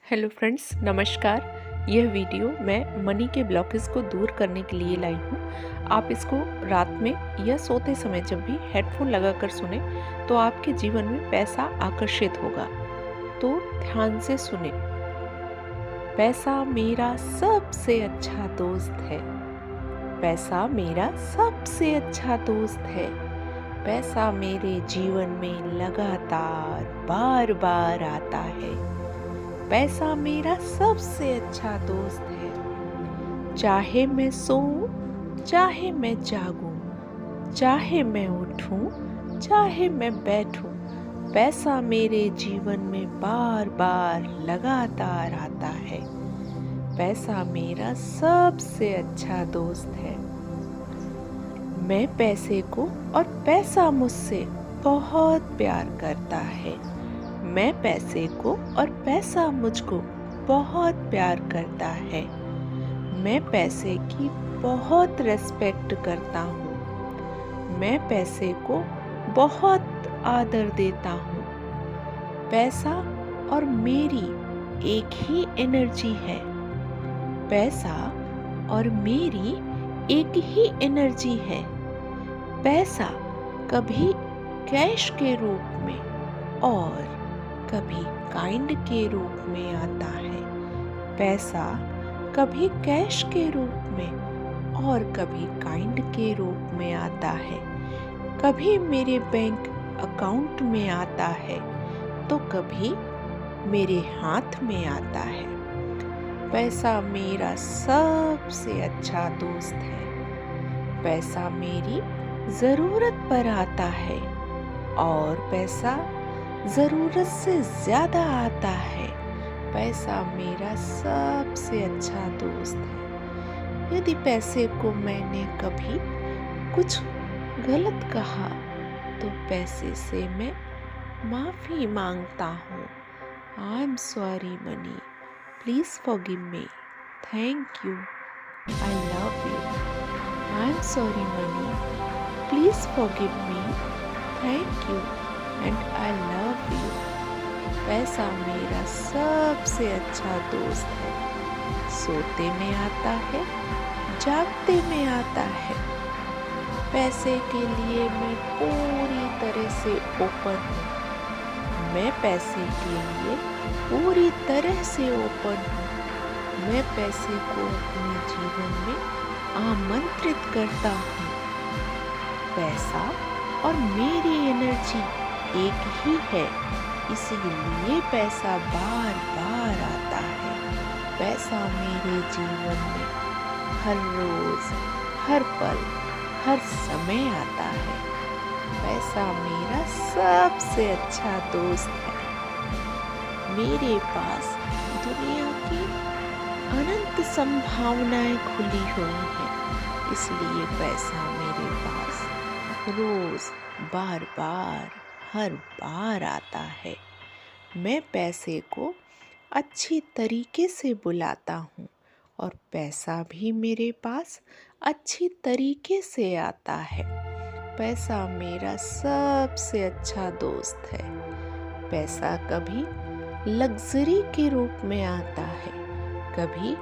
Hello friends, नमस्कार। यह video मैं मनी के ब्लॉकेज को दूर करने के लिए लाई हूँ। आप इसको रात में या सोते समय जब भी हेडफोन लगाकर सुने तो आपके जीवन में पैसा आकर्षित होगा। तो ध्यान से सुने। पैसा मेरा सबसे अच्छा दोस्त है। पैसा मेरा सबसे अच्छा दोस्त है। पैसा मेरे जीवन में लगातार बार बार आता है। पैसा मेरा सबसे अच्छा दोस्त है। चाहे मैं सोऊं, चाहे मैं जागूं, चाहे मैं उठूं, चाहे मैं बैठूं, पैसा मेरे जीवन में बार बार लगातार आता है। पैसा मेरा सबसे अच्छा दोस्त है। मैं पैसे को और पैसा मुझसे बहुत प्यार करता है। मैं पैसे को और पैसा मुझको बहुत प्यार करता है। मैं पैसे की बहुत रिस्पेक्ट करता हूँ। मैं पैसे को बहुत आदर देता हूँ। पैसा और मेरी एक ही एनर्जी है। पैसा और मेरी एक ही एनर्जी है। पैसा कभी कैश के रूप में और कभी काइंड के रूप में आता है। पैसा कभी कैश के रूप में और कभी काइंड के रूप में आता है। कभी मेरे बैंक अकाउंट में आता है तो कभी मेरे हाथ में आता है। पैसा मेरा सबसे अच्छा दोस्त है। पैसा मेरी ज़रूरत पर आता है और पैसा ज़रूरत से ज़्यादा आता है। पैसा मेरा सबसे अच्छा दोस्त है। यदि पैसे को मैंने कभी कुछ गलत कहा तो पैसे से मैं माफ़ी मांगता हूँ। I am sorry money, please forgive me, thank you, I love you. I am sorry money, please forgive me, thank you and I love you. पैसा मेरा सबसे अच्छा दोस्त है। सोते में आता है, जागते में आता है। पैसे के लिए मैं पूरी तरह से ओपन हूँ। मैं पैसे के लिए पूरी तरह से ओपन हूँ। मैं पैसे को अपने जीवन में आमंत्रित करता हूँ। पैसा और मेरी एनर्जी एक ही है, इसीलिए पैसा बार बार आता है। पैसा मेरे जीवन में हर रोज, हर पल, हर समय आता है। पैसा मेरा सबसे अच्छा दोस्त है। मेरे पास दुनिया की अनंत संभावनाएं खुली हुई हैं, इसलिए पैसा मेरे पास रोज बार बार हर बार आता है। मैं पैसे को अच्छी तरीके से बुलाता हूँ और पैसा भी मेरे पास अच्छी तरीके से आता है। पैसा मेरा सबसे अच्छा दोस्त है। पैसा कभी लग्जरी के रूप में आता है, कभी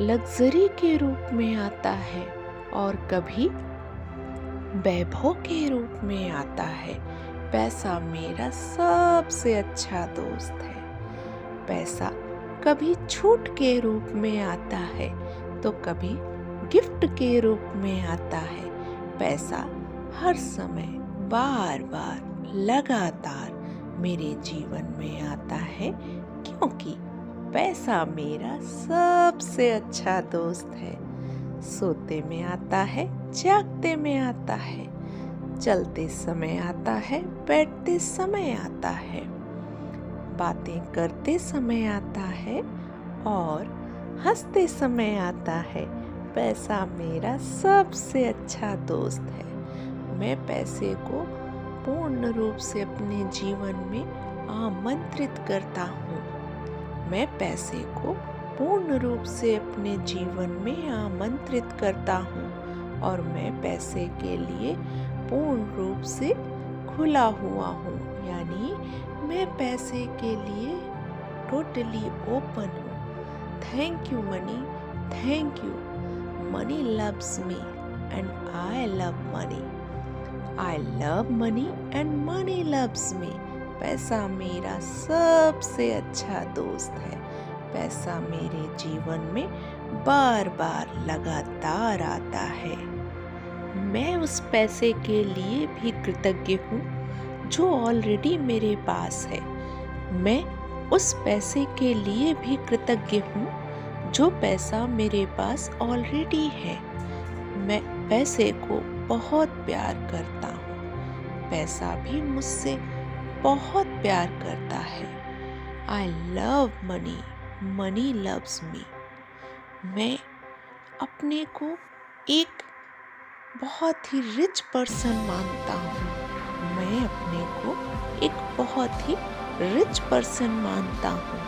लग्जरी के रूप में आता है और कभी वैभव के रूप में आता है। पैसा मेरा सबसे अच्छा दोस्त है। पैसा कभी छूट के रूप में आता है तो कभी गिफ्ट के रूप में आता है। पैसा हर समय बार बार लगातार मेरे जीवन में आता है, क्योंकि पैसा मेरा सबसे अच्छा दोस्त है। सोते में आता है, जागते में आता है, चलते समय आता है, बैठते समय आता है, बातें करते समय आता है और हंसते समय आता है। पैसा मेरा सबसे अच्छा दोस्त है। मैं पैसे को पूर्ण रूप से अपने जीवन में आमंत्रित करता हूँ। मैं पैसे को पूर्ण रूप से अपने जीवन में आमंत्रित करता हूँ और मैं पैसे के लिए पूर्ण रूप से खुला हुआ हूँ, यानी मैं पैसे के लिए टोटली ओपन हूँ। Thank you money, thank you. Money loves me and I love money. I love money and money loves me. पैसा मेरा सबसे अच्छा दोस्त है। पैसा मेरे जीवन में बार बार लगातार आता है। मैं उस पैसे के लिए भी कृतज्ञ हूँ जो ऑलरेडी मेरे पास है। मैं उस पैसे के लिए भी कृतज्ञ हूँ जो पैसा मेरे पास ऑलरेडी है। मैं पैसे को बहुत प्यार करता हूँ। पैसा भी मुझसे बहुत प्यार करता है। I love money, money loves me. मैं अपने को एक बहुत ही रिच पर्सन मानता हूँ। मैं अपने को एक बहुत ही रिच पर्सन मानता हूँ।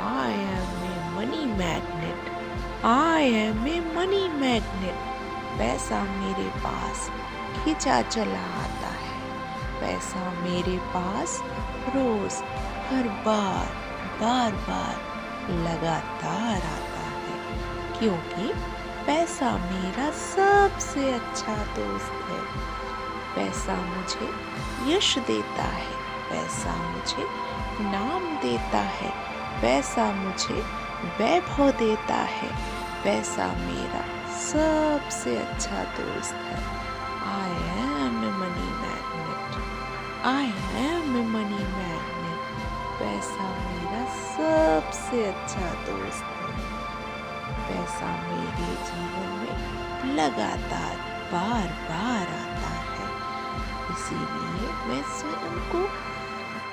I am a money magnet. I am a money magnet. पैसा मेरे पास खींचा चला आता है। पैसा मेरे पास रोज, हर बार, बार बार लगातार आता है, क्योंकि पैसा मेरा सबसे अच्छा दोस्त है। पैसा मुझे यश देता है। पैसा मुझे नाम देता है। पैसा मुझे वैभव देता है। पैसा मेरा सबसे अच्छा दोस्त है। I am a money magnet. I am a money magnet. पैसा मेरा सबसे अच्छा दोस्त है। पैसा मेरे जीवन में लगातार बार बार आता है, इसीलिए मैं स्वयं को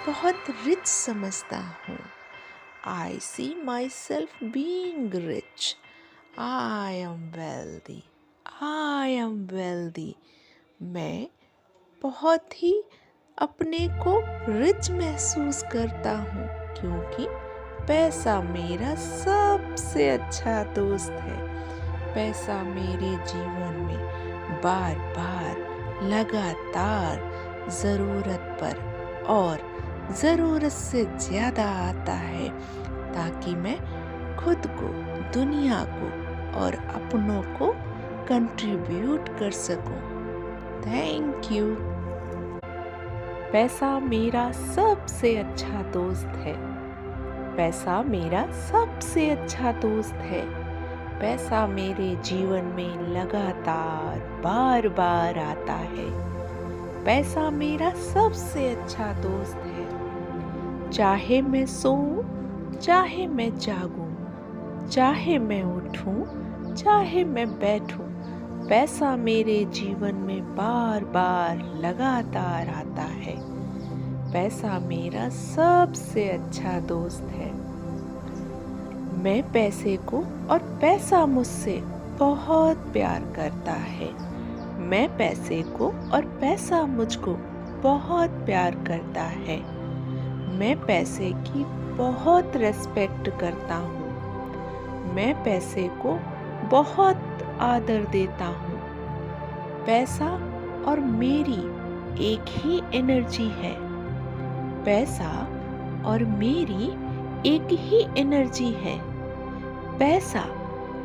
बहुत रिच समझता हूँ। I see myself being rich. I am wealthy. I am wealthy. मैं बहुत ही अपने को रिच महसूस करता हूँ, क्योंकि पैसा मेरा सबसे अच्छा दोस्त है। पैसा मेरे जीवन में बार बार लगातार ज़रूरत पर और ज़रूरत से ज़्यादा आता है, ताकि मैं खुद को, दुनिया को और अपनों को कंट्रीब्यूट कर सकूं। Thank you. पैसा मेरा सबसे अच्छा दोस्त है। पैसा मेरा सबसे अच्छा दोस्त है। पैसा मेरे जीवन में लगातार बार बार आता है। पैसा मेरा सबसे अच्छा दोस्त है। चाहे मैं सोऊं, चाहे मैं जागूं, चाहे मैं उठूं, चाहे मैं बैठूं, पैसा मेरे जीवन में बार बार लगातार आता है। पैसा मेरा सबसे अच्छा दोस्त है। मैं पैसे को और पैसा मुझसे बहुत प्यार करता है। मैं पैसे को और पैसा मुझको बहुत प्यार करता है। मैं पैसे की बहुत रेस्पेक्ट करता हूँ। मैं पैसे को बहुत आदर देता हूँ। पैसा और मेरी एक ही एनर्जी है। पैसा और मेरी एक ही एनर्जी है। पैसा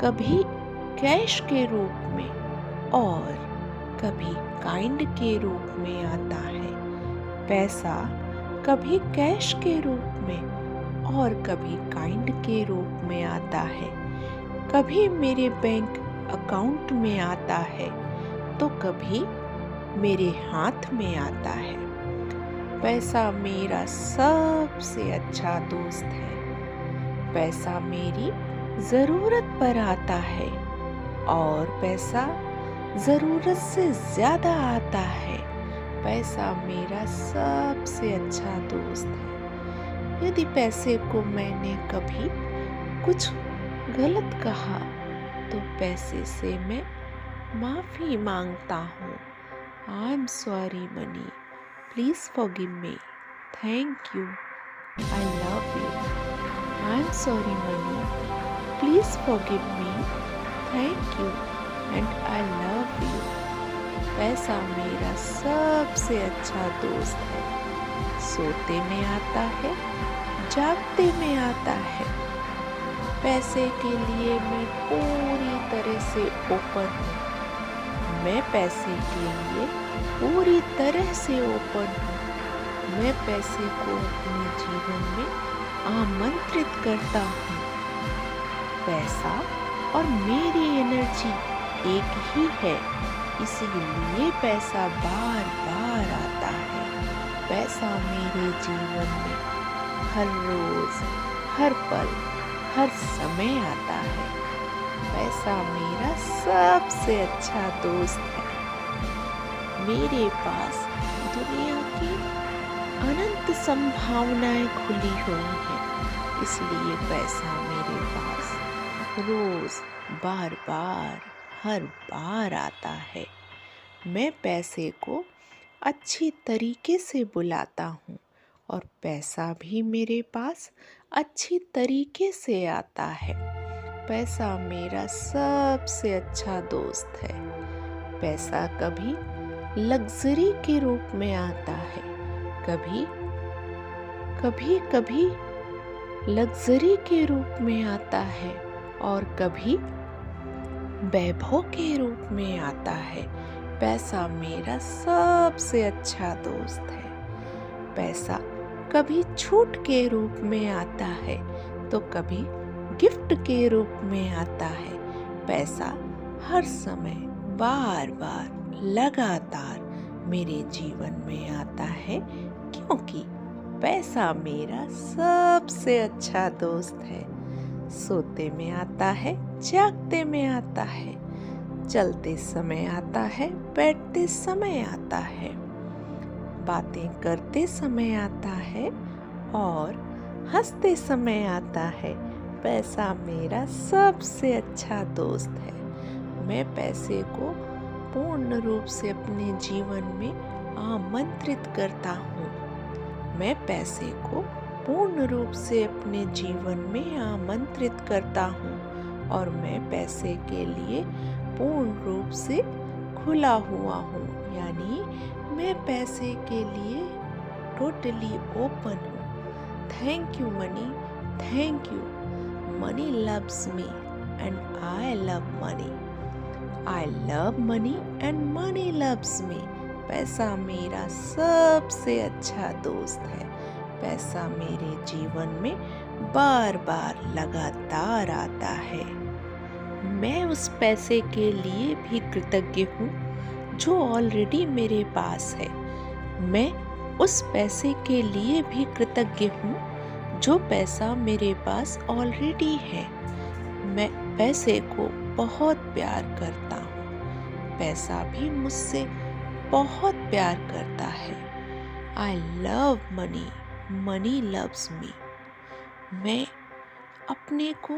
कभी कैश के रूप में और कभी काइंड के रूप में आता है। पैसा कभी कैश के रूप में और कभी काइंड के रूप में आता है। कभी मेरे बैंक अकाउंट में आता है तो कभी मेरे हाथ में आता है। पैसा मेरा सबसे अच्छा दोस्त है। पैसा मेरी ज़रूरत पर आता है और पैसा ज़रूरत से ज़्यादा आता है। पैसा मेरा सबसे अच्छा दोस्त है। यदि पैसे को मैंने कभी कुछ गलत कहा तो पैसे से मैं माफ़ी मांगता हूँ। I am sorry money, please forgive me. Thank you. I love you. I am sorry money, please forgive me. Thank you and I love you. पैसा मेरा सबसे अच्छा दोस्त है। सोते में आता है, जागते में आता है। पैसे के लिए मैं पूरी तरह से ओपन हूँ। मैं पैसे के लिए पूरी तरह से ओपन हूँ। मैं पैसे को अपने जीवन में आमंत्रित करता हूँ। पैसा और मेरी एनर्जी एक ही है, इसीलिए पैसा बार बार आता है। पैसा मेरे जीवन में हर रोज, हर पल, हर समय आता है। पैसा मेरा सबसे अच्छा दोस्त है। मेरे पास दुनिया की अनंत संभावनाएं खुली हुई हैं, इसलिए पैसा मेरे पास रोज, बार बार, हर बार आता है। मैं पैसे को अच्छी तरीके से बुलाता हूँ और पैसा भी मेरे पास अच्छी तरीके से आता है। पैसा मेरा सबसे अच्छा दोस्त है। पैसा कभी लग्जरी के रूप में आता है, कभी लग्जरी के रूप में आता है और कभी वैभव के रूप में आता है। पैसा मेरा सबसे अच्छा दोस्त है। पैसा कभी छूट के रूप में आता है तो कभी गिफ्ट के रूप में आता है। पैसा हर समय बार बार लगातार मेरे जीवन में आता है, क्योंकि पैसा मेरा सबसे अच्छा दोस्त है। सोते में आता है, जागते में आता है, चलते समय आता है, बैठते समय आता है, बातें करते समय आता है और हंसते समय आता है। पैसा मेरा सबसे अच्छा दोस्त है। मैं पैसे को पूर्ण रूप से अपने जीवन में आमंत्रित करता हूँ। मैं पैसे को पूर्ण रूप से अपने जीवन में आमंत्रित करता हूँ और मैं पैसे के लिए पूर्ण रूप से खुला हुआ हूँ, यानी मैं पैसे के लिए टोटली ओपन हूँ। Thank you money, thank you. Money loves me and I love money. I love money and money loves me. पैसा मेरा सबसे अच्छा दोस्त है। पैसा मेरे जीवन में बार बार लगातार आता है। मैं उस पैसे के लिए भी कृतज्ञ हूँ जो ऑलरेडी मेरे पास है। मैं उस पैसे के लिए भी कृतज्ञ हूँ जो पैसा मेरे पास ऑलरेडी है। मैं पैसे को बहुत प्यार करता हूँ। पैसा भी मुझसे बहुत प्यार करता है। I love money, money loves me. मैं अपने को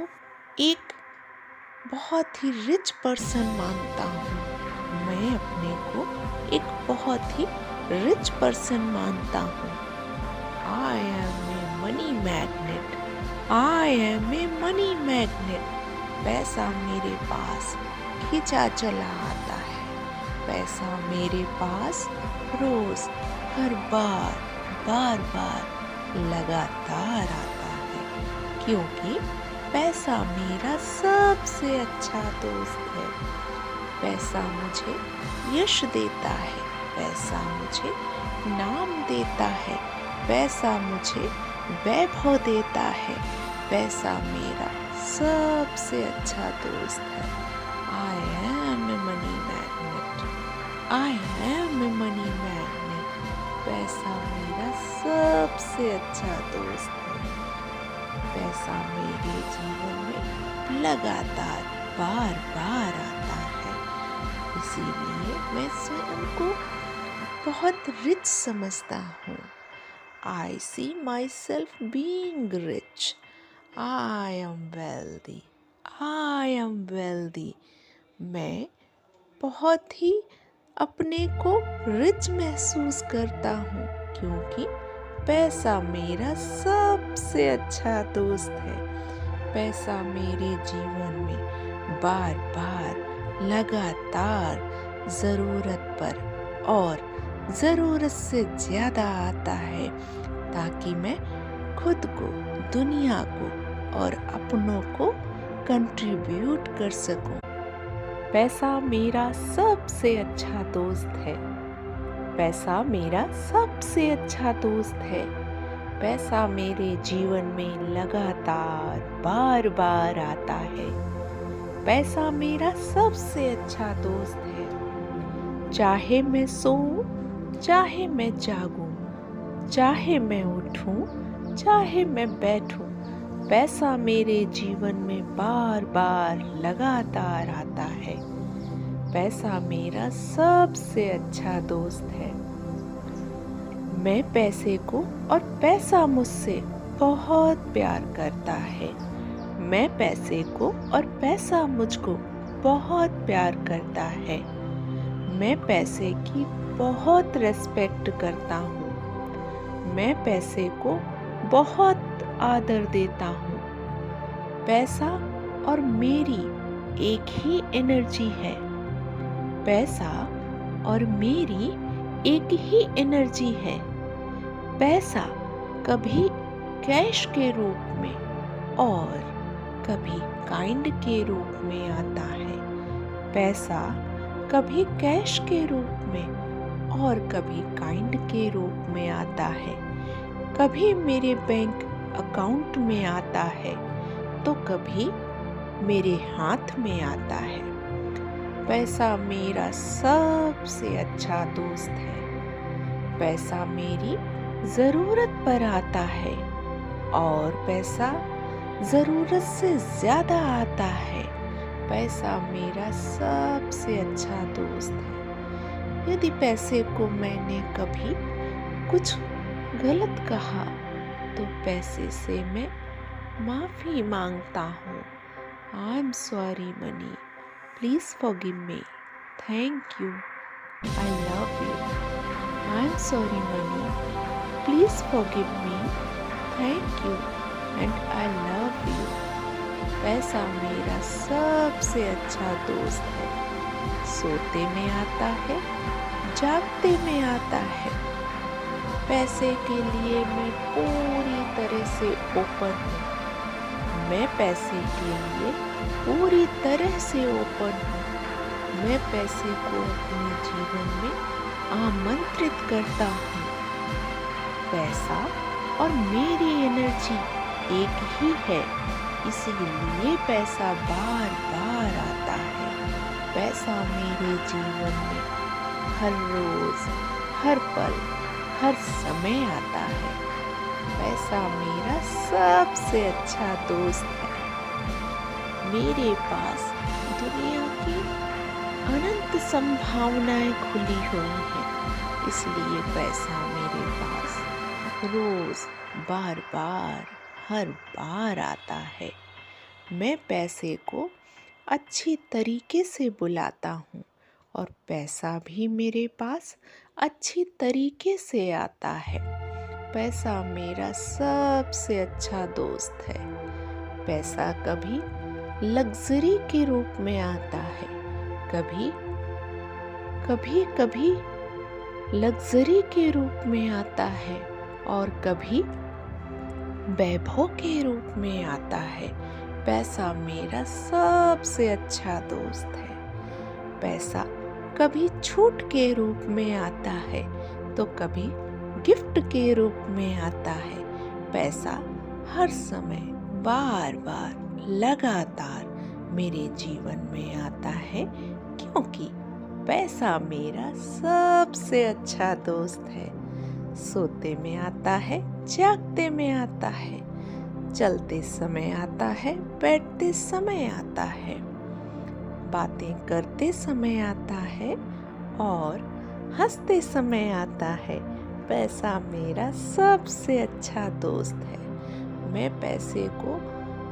एक बहुत ही रिच पर्सन मानता हूँ। मैं अपने को एक बहुत ही रिच पर्सन मानता हूँ। I am a money magnet. I am a money magnet. पैसा मेरे पास खींचा चला आता है। पैसा मेरे पास रोज, हर बार, बार बार लगातार आता है, क्योंकि पैसा मेरा सबसे अच्छा दोस्त है। पैसा मुझे यश देता है। पैसा मुझे नाम देता है। पैसा मुझे वैभव देता है। पैसा मेरा सबसे अच्छा दोस्त है। I am a money magnet. I am a money magnet. पैसा मेरा सबसे अच्छा दोस्त है। पैसा मेरे जीवन में लगातार बार बार आता है, इसीलिए मैं स्वयं को बहुत रिच समझता हूँ। I see myself being rich. I am wealthy. I am wealthy. मैं बहुत ही अपने को रिच महसूस करता हूँ, क्योंकि पैसा मेरा सबसे अच्छा दोस्त है। पैसा मेरे जीवन में बार बार लगातार ज़रूरत पर और ज़रूरत से ज़्यादा आता है ताकि मैं खुद को, दुनिया को और अपनों को कंट्रीब्यूट कर सकूं। पैसा मेरा सबसे अच्छा दोस्त है। पैसा मेरा सबसे अच्छा दोस्त है। पैसा मेरे जीवन में लगातार बार बार आता है। पैसा मेरा सबसे अच्छा दोस्त है। चाहे मैं सोऊं, चाहे मैं जागूं, चाहे मैं उठूं, चाहे मैं बैठूं, पैसा मेरे जीवन में बार बार लगातार आता है। पैसा मेरा सबसे अच्छा दोस्त है। मैं पैसे को और पैसा मुझसे बहुत प्यार करता है। मैं पैसे को और पैसा मुझको बहुत प्यार करता है। मैं पैसे की बहुत रिस्पेक्ट करता हूँ। मैं पैसे को बहुत आदर देता हूँ। पैसा और मेरी एक ही एनर्जी है। पैसा और मेरी एक ही एनर्जी है। पैसा कभी कैश के रूप में और कभी काइंड के रूप में आता है। पैसा कभी कैश के रूप में और कभी काइंड के रूप में आता है। कभी मेरे बैंक अकाउंट में आता है तो कभी मेरे हाथ में आता है। पैसा मेरा सबसे अच्छा दोस्त है। पैसा मेरी ज़रूरत पर आता है और पैसा ज़रूरत से ज़्यादा आता है। पैसा मेरा सबसे अच्छा दोस्त है। यदि पैसे को मैंने कभी कुछ गलत कहा तो पैसे से मैं माफ़ी मांगता हूँ। I am sorry money, please forgive me, thank you, I love you. I am sorry money, please forgive me, thank you and I love you. पैसा मेरा सबसे अच्छा दोस्त है। सोते में आता है, जागते में आता है। पैसे के लिए मैं पूरी तरह से ओपन हूँ। मैं पैसे के लिए पूरी तरह से ओपन हूँ। मैं पैसे को अपने जीवन में आमंत्रित करता हूँ। पैसा और मेरी एनर्जी एक ही है, इसीलिए पैसा बार बार आता है। पैसा मेरे जीवन में हर रोज, हर पल, हर समय आता है। पैसा मेरा सबसे अच्छा दोस्त है। मेरे पास दुनिया की अनंत संभावनाएं खुली हुई हैं, इसलिए पैसा मेरे पास रोज, बार बार, हर बार आता है। मैं पैसे को अच्छी तरीके से बुलाता हूँ और पैसा भी मेरे पास अच्छी तरीके से आता है। पैसा मेरा सबसे अच्छा दोस्त है। पैसा कभी लग्जरी के रूप में आता है, कभी लग्जरी के रूप में आता है और कभी वैभव के रूप में आता है। पैसा मेरा सबसे अच्छा दोस्त है। पैसा कभी छूट के रूप में आता है तो कभी गिफ्ट के रूप में आता है। पैसा हर समय बार बार लगातार मेरे जीवन में आता है, क्योंकि पैसा मेरा सबसे अच्छा दोस्त है। सोते में आता है, जागते में आता है, चलते समय आता है, बैठते समय आता है, बातें करते समय आता है और हंसते समय आता है। पैसा मेरा सबसे अच्छा दोस्त है। मैं पैसे को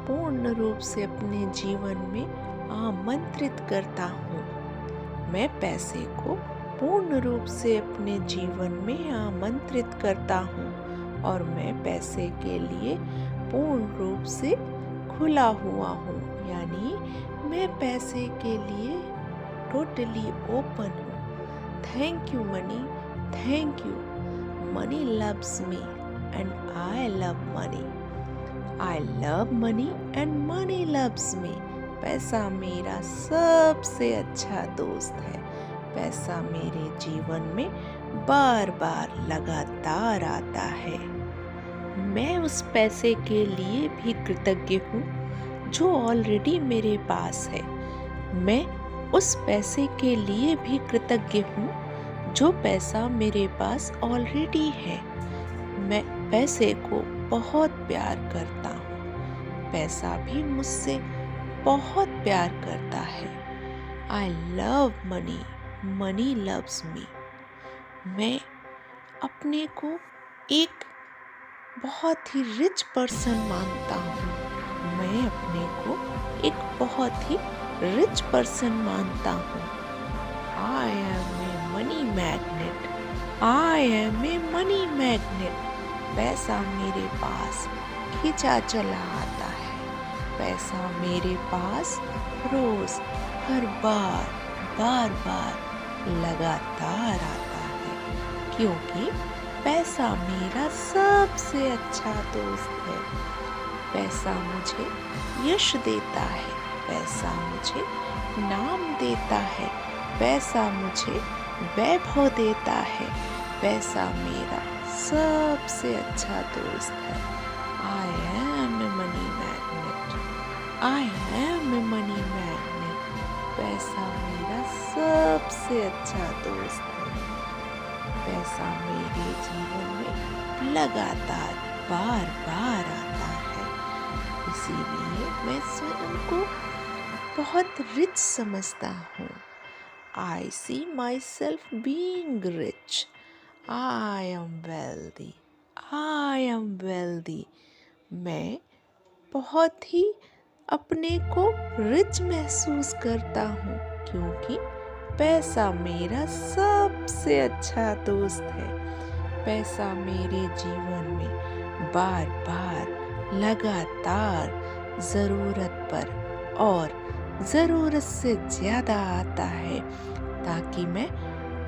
पूर्ण रूप से अपने जीवन में आमंत्रित करता हूँ। मैं पैसे को पूर्ण रूप से अपने जीवन में आमंत्रित करता हूँ और मैं पैसे के लिए पूर्ण रूप से खुला हुआ हूँ, यानी मैं पैसे के लिए टोटली ओपन हूँ। Thank you money, thank you. Money loves me and I love money. I love money and money loves me. पैसा मेरा सबसे अच्छा दोस्त है। पैसा मेरे जीवन में बार बार लगातार आता है। मैं उस पैसे के लिए भी कृतज्ञ हूँ जो ऑलरेडी मेरे पास है। मैं उस पैसे के लिए भी कृतज्ञ हूँ जो पैसा मेरे पास ऑलरेडी है। मैं पैसे को बहुत प्यार करता हूँ। पैसा भी मुझसे बहुत प्यार करता है। I love money, money loves me. मैं अपने को एक बहुत ही रिच पर्सन मानता हूँ। मैं अपने को एक बहुत ही रिच पर्सन मानता हूँ। I am a money magnet. I am a money magnet. पैसा मेरे पास खींचा चला आता है। पैसा मेरे पास रोज हर बार लगातार आता है, क्योंकि पैसा मेरा सबसे अच्छा दोस्त है। पैसा मुझे यश देता है। पैसा मुझे नाम देता है। पैसा मुझे वैभव देता है। पैसा मेरा सबसे अच्छा दोस्त है। I am a money magnet. I am a money magnet. पैसा मेरा सबसे अच्छा दोस्त है। पैसा मेरे जीवन में लगातार बार आता है। इसीलिए मैं स्वयं को बहुत रिच समझता हूँ। I see myself being rich. I am wealthy. I am wealthy. मैं बहुत ही अपने को रिच महसूस करता हूँ, क्योंकि पैसा मेरा सबसे अच्छा दोस्त है। पैसा मेरे जीवन में बार लगातार ज़रूरत पर और ज़रूरत से ज़्यादा आता है, ताकि मैं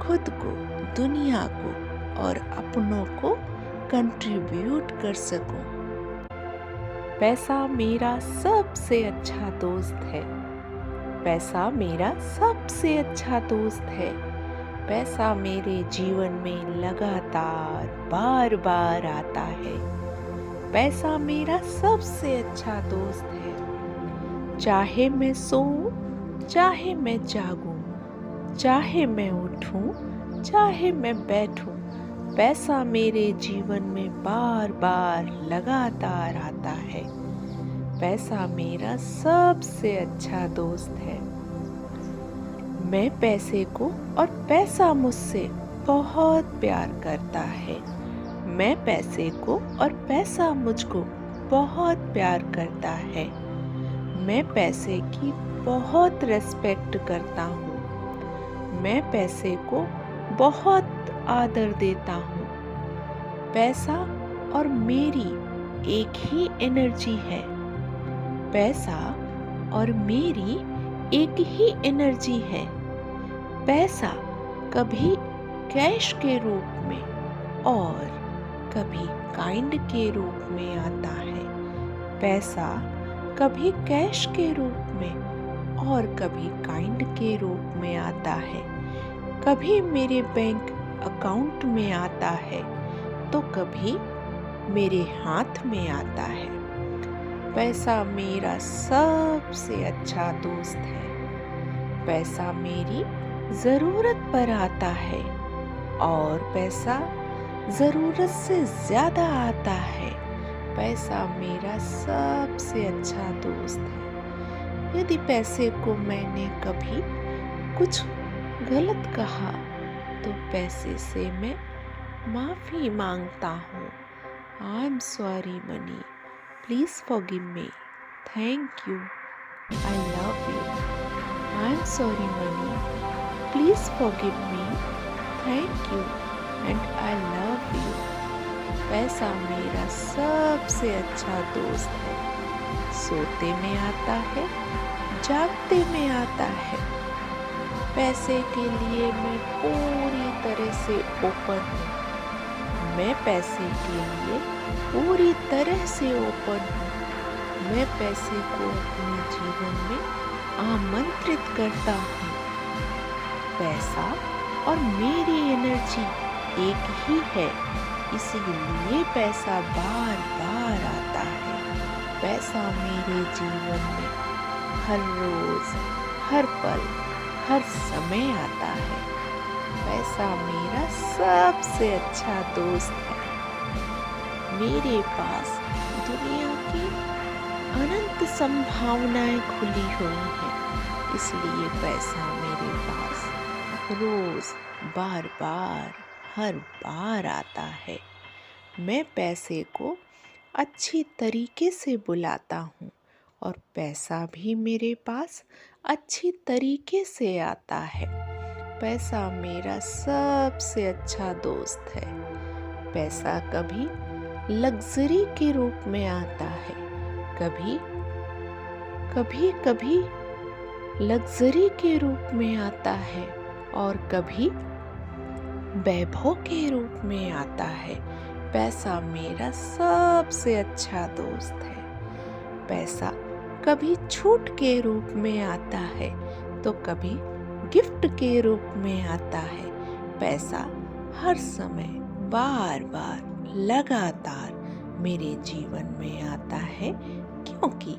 खुद को, दुनिया को और अपनों को कंट्रीब्यूट कर सकूं। पैसा मेरा सबसे अच्छा दोस्त है। पैसा मेरा सबसे अच्छा दोस्त है। पैसा मेरे जीवन में लगातार बार आता है। पैसा मेरा सबसे अच्छा दोस्त है। चाहे मैं सोऊं, चाहे मैं जागूं, चाहे मैं उठूं, चाहे मैं बैठूं, पैसा मेरे जीवन में बार लगातार आता है। पैसा मेरा सबसे अच्छा दोस्त है। मैं पैसे को और पैसा मुझसे बहुत प्यार करता है। मैं पैसे को और पैसा मुझको बहुत प्यार करता है। मैं पैसे की बहुत रिस्पेक्ट करता हूँ। मैं पैसे को बहुत आदर देता हूँ। पैसा और मेरी एक ही एनर्जी है। पैसा और मेरी एक ही एनर्जी है। पैसा कभी कैश के रूप में और कभी काइंड के रूप में आता है। पैसा कभी कैश के रूप में और कभी काइंड के रूप में आता है। कभी मेरे बैंक अकाउंट में आता है तो कभी मेरे हाथ में आता है। पैसा मेरा सबसे अच्छा दोस्त है। पैसा मेरी ज़रूरत पर आता है और पैसा ज़रूरत से ज़्यादा आता है। पैसा मेरा सबसे अच्छा दोस्त है। यदि पैसे को मैंने कभी कुछ गलत कहा तो पैसे से मैं माफ़ी मांगता हूँ। I am sorry money, please forgive me, thank you, I love you. I am sorry money, please forgive me, thank you and I love you. पैसा मेरा सबसे अच्छा दोस्त है। सोते में आता है, जागते में आता है। पैसे के लिए मैं पूरी तरह से ओपन हूँ। मैं पैसे के लिए पूरी तरह से ओपन हूँ। मैं पैसे को अपने जीवन में आमंत्रित करता हूँ। पैसा और मेरी एनर्जी एक ही है, इसीलिए पैसा बार बार आता है। पैसा मेरे जीवन में हर रोज, हर पल, हर समय आता है। पैसा मेरा सबसे अच्छा दोस्त है। मेरे पास दुनिया की अनंत संभावनाएं खुली हुई हैं, इसलिए पैसा मेरे पास रोज, बार बार, हर बार आता है। मैं पैसे को अच्छी तरीके से बुलाता हूँ और पैसा भी मेरे पास अच्छी तरीके से आता है। पैसा मेरा सबसे अच्छा दोस्त है। पैसा कभी लग्जरी के रूप में आता है, कभी लग्जरी के रूप में आता है और कभी वैभव के रूप में आता है। पैसा मेरा सबसे अच्छा दोस्त है। पैसा कभी छूट के रूप में आता है तो कभी गिफ्ट के रूप में आता है। पैसा हर समय, बार बार, लगातार मेरे जीवन में आता है, क्योंकि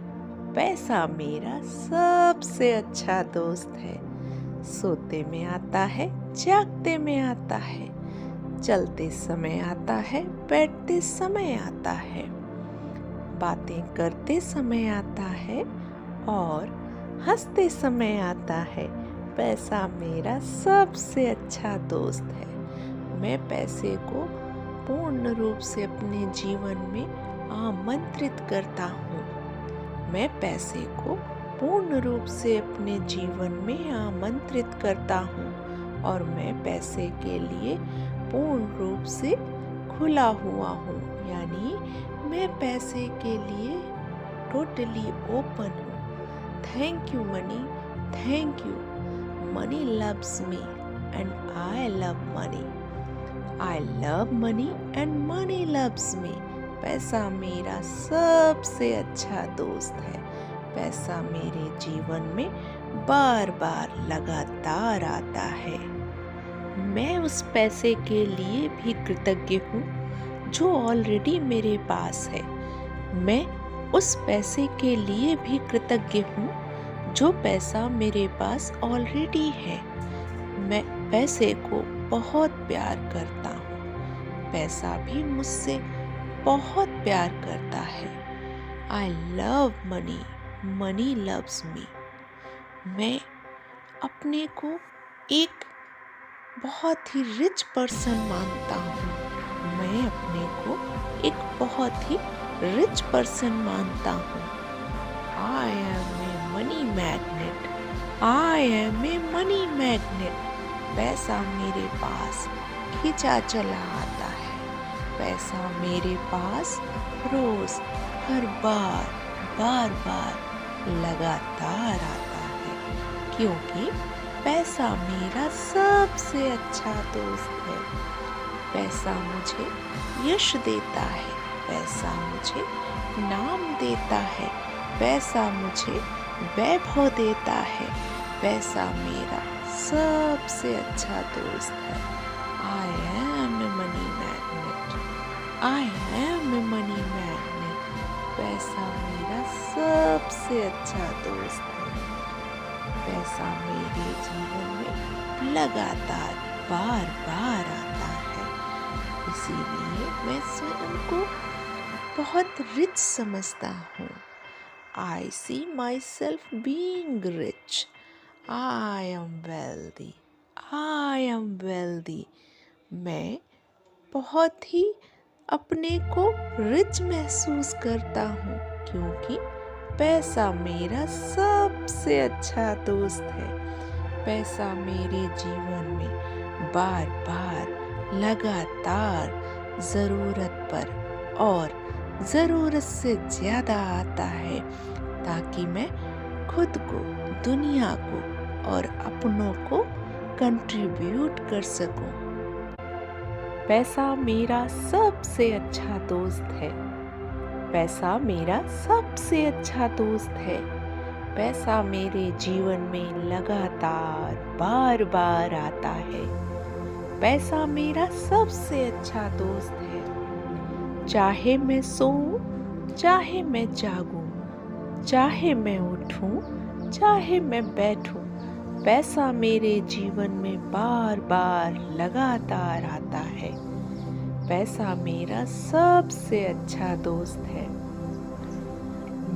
पैसा मेरा सबसे अच्छा दोस्त है। सोते में आता है, जागते में आता है, चलते समय आता है, बैठते समय आता है, बातें करते समय आता है और हंसते समय आता है। पैसा मेरा सबसे अच्छा दोस्त है। मैं पैसे को पूर्ण रूप से अपने जीवन में आमंत्रित करता हूँ। मैं पैसे को पूर्ण रूप से अपने जीवन में आमंत्रित करता हूँ और मैं पैसे के लिए पूर्ण रूप से खुला हुआ हूँ, यानी मैं पैसे के लिए टोटली ओपन हूँ। Thank you money, thank you. Money loves me and I love money. I love money and money loves me. पैसा मेरा सबसे अच्छा दोस्त है। पैसा मेरे जीवन में बार बार, लगातार आता है। मैं उस पैसे के लिए भी कृतज्ञ हूँ जो ऑलरेडी मेरे पास है। मैं उस पैसे के लिए भी कृतज्ञ हूँ जो पैसा मेरे पास ऑलरेडी है। मैं पैसे को बहुत प्यार करता हूँ। पैसा भी मुझसे बहुत प्यार करता है। I love money, money loves me. मैं अपने को एक बहुत ही रिच पर्सन मानता हूँ। मैं अपने को एक बहुत ही रिच पर्सन मानता हूँ। I am a money magnet. I am a money magnet. पैसा मेरे पास खींचा चला आता है। पैसा मेरे पास रोज, हर बार, बार बार, लगातार आता है, क्योंकि पैसा मेरा सबसे अच्छा दोस्त है। पैसा मुझे यश देता है। पैसा मुझे नाम देता है। पैसा मुझे वैभव देता है। पैसा मेरा सबसे अच्छा दोस्त है। I am a money magnet. I am a money magnet. पैसा मेरा सबसे अच्छा दोस्त है। पैसा मेरे जीवन में लगातार, बार बार आता है, इसीलिए मैं स्वयं को बहुत रिच समझता हूँ। I see myself being rich. I am wealthy. I am wealthy. मैं बहुत ही अपने को रिच महसूस करता हूँ, क्योंकि पैसा मेरा सबसे अच्छा दोस्त है। पैसा मेरे जीवन में बार बार, लगातार, ज़रूरत पर और ज़रूरत से ज़्यादा आता है, ताकि मैं खुद को, दुनिया को और अपनों को कंट्रीब्यूट कर सकूं। पैसा मेरा सबसे अच्छा दोस्त है। पैसा मेरा सबसे अच्छा दोस्त है। पैसा मेरे जीवन में लगातार बार बार आता है। पैसा मेरा सबसे अच्छा दोस्त है। चाहे मैं सोऊं, चाहे मैं जागूं, चाहे मैं उठूं, चाहे मैं बैठूं, पैसा मेरे जीवन में बार बार लगातार आता है। पैसा मेरा सबसे अच्छा दोस्त है।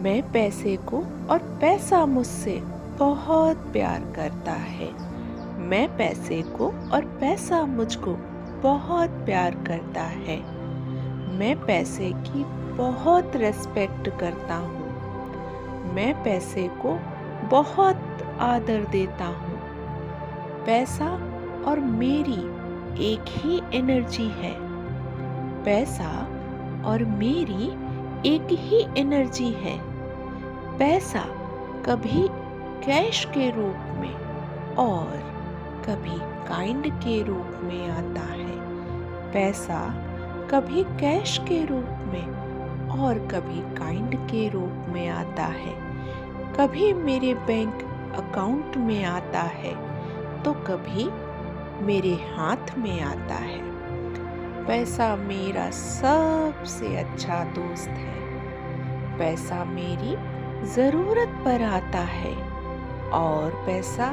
मैं पैसे को और पैसा मुझसे बहुत प्यार करता है। मैं पैसे को और पैसा मुझको बहुत प्यार करता है। मैं पैसे की बहुत रिस्पेक्ट करता हूँ। मैं पैसे को बहुत आदर देता हूँ। पैसा और मेरी एक ही एनर्जी है। पैसा और मेरी एक ही एनर्जी है। पैसा कभी कैश के रूप में और कभी काइंड के रूप में आता है। पैसा कभी कैश के रूप में और कभी काइंड के रूप में आता है। कभी मेरे बैंक अकाउंट में आता है तो कभी मेरे हाथ में आता है। पैसा मेरा सबसे अच्छा दोस्त है। पैसा मेरी ज़रूरत पर आता है और पैसा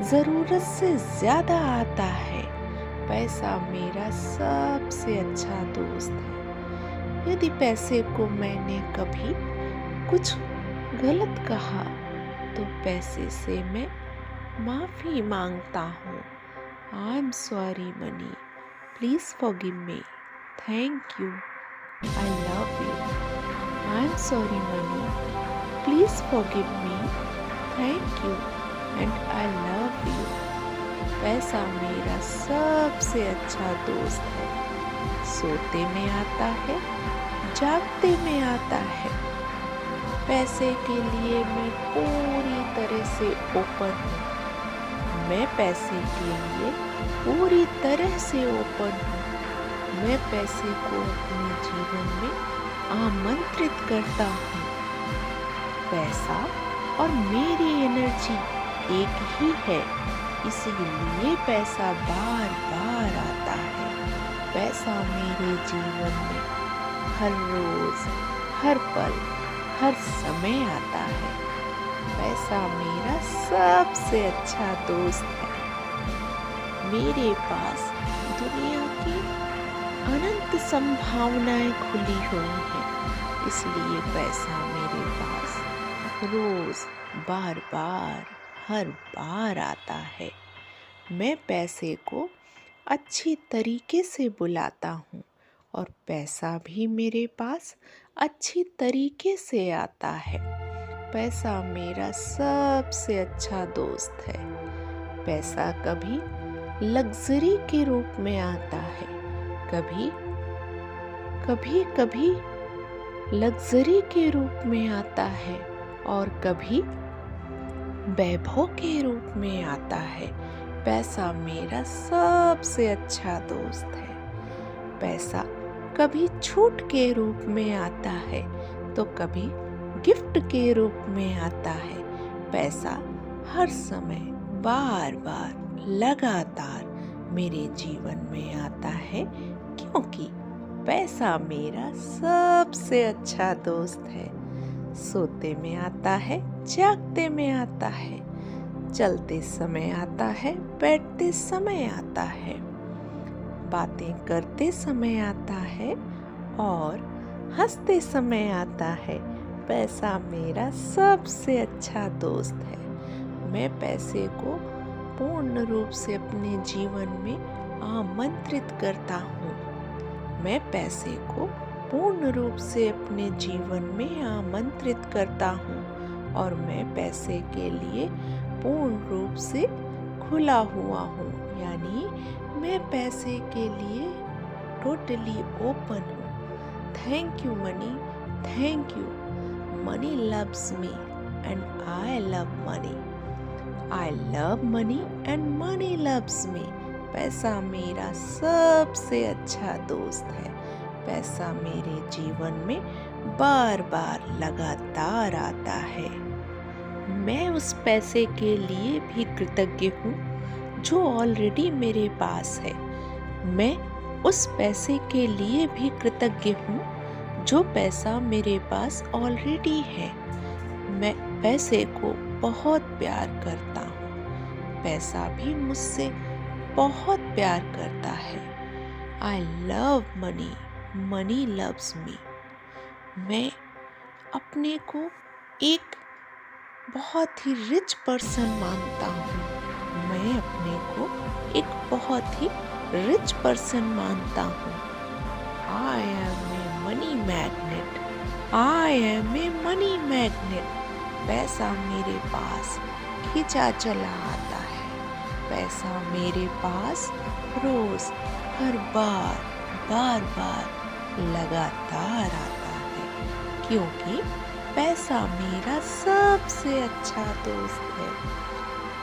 ज़रूरत से ज़्यादा आता है। पैसा मेरा सबसे अच्छा दोस्त है। यदि पैसे को मैंने कभी कुछ गलत कहा तो पैसे से मैं माफ़ी मांगता हूँ। I am sorry money, please forgive me, thank you, I love you. I am sorry money, please forgive me, thank you and I love you. पैसा मेरा सबसे अच्छा दोस्त है। सोते में आता है, जागते में आता है। पैसे के लिए मैं पूरी तरह से ओपन हूँ। मैं पैसे के लिए पूरी तरह से ओपन हूँ। मैं पैसे को अपने जीवन में आमंत्रित करता हूँ। पैसा और मेरी एनर्जी एक ही है, इसीलिए पैसा बार बार आता है। पैसा मेरे जीवन में हर रोज, हर पल, हर समय आता है। पैसा मेरा सबसे अच्छा दोस्त है। मेरे पास दुनिया की अनंत संभावनाएं खुली हुई हैं, इसलिए पैसा मेरे पास रोज बार बार हर बार आता है। मैं पैसे को अच्छी तरीके से बुलाता हूँ और पैसा भी मेरे पास अच्छी तरीके से आता है। पैसा मेरा सबसे अच्छा दोस्त है। पैसा कभी लग्जरी के रूप में आता है, कभी लग्जरी के रूप में आता है और कभी वैभव के रूप में आता है। पैसा मेरा सबसे अच्छा दोस्त है। पैसा कभी छूट के रूप में आता है तो कभी गिफ्ट के रूप में आता है। पैसा हर समय बार बार लगातार मेरे जीवन में आता है, क्योंकि पैसा मेरा सबसे अच्छा दोस्त है। सोते में आता है, जागते में आता है, चलते समय आता है, बैठते समय आता है, बातें करते समय आता है और हंसते समय आता है। पैसा मेरा सबसे अच्छा दोस्त है। मैं पैसे को पूर्ण रूप से अपने जीवन में आमंत्रित करता हूँ। मैं पैसे को पूर्ण रूप से अपने जीवन में आमंत्रित करता हूँ और मैं पैसे के लिए पूर्ण रूप से खुला हुआ हूँ, यानी मैं पैसे के लिए टोटली ओपन हूँ। Thank you money, thank you. Money loves me and I love money. I love money and money loves me. पैसा मेरा सबसे अच्छा दोस्त है। पैसा मेरे जीवन में बार बार लगातार आता है। मैं उस पैसे के लिए भी कृतज्ञ हूँ जो ऑलरेडी मेरे पास है। मैं उस पैसे के लिए भी कृतज्ञ हूँ जो पैसा मेरे पास ऑलरेडी है। मैं पैसे को बहुत प्यार करता हूँ। पैसा भी मुझसे बहुत प्यार करता है। I love money, money loves me. मैं अपने को एक बहुत ही रिच पर्सन मानता हूँ। मैं अपने को एक बहुत ही रिच पर्सन मानता हूँ। I am a money magnet. I am a money magnet. पैसा मेरे पास खींचा चला आता है। पैसा मेरे पास रोज हर बार बार लगातार आता है, क्योंकि पैसा मेरा सबसे अच्छा दोस्त है।